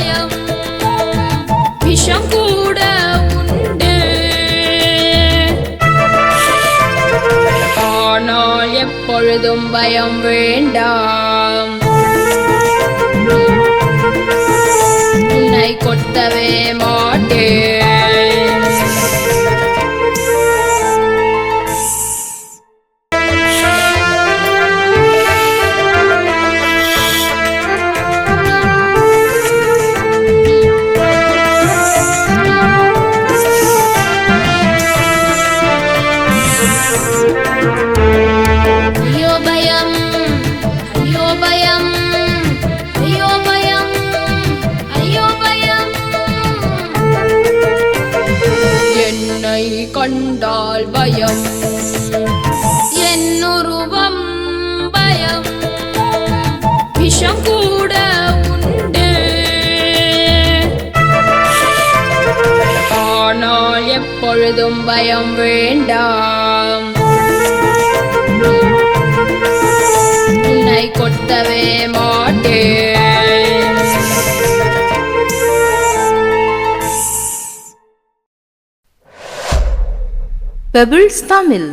பயம் விஷம் கூட உண்டு. ஆனால் எப்பொழுதும் பயம் வேண்டாம். உன்னை கொத்தவே மாட்டேன். ஐயோ பயம், ஐயோ பயம், ஐயோ பயம், ஐயோ பயம். என்னை கண்டால் பயம், என் உருவம் பயம் விஷம் கூட உண்டு. ஆனால் எப்பொழுதும் பயம் வேண்டாம். உன்னை கொத்தவே மாட்டேன். Pebbles Tamil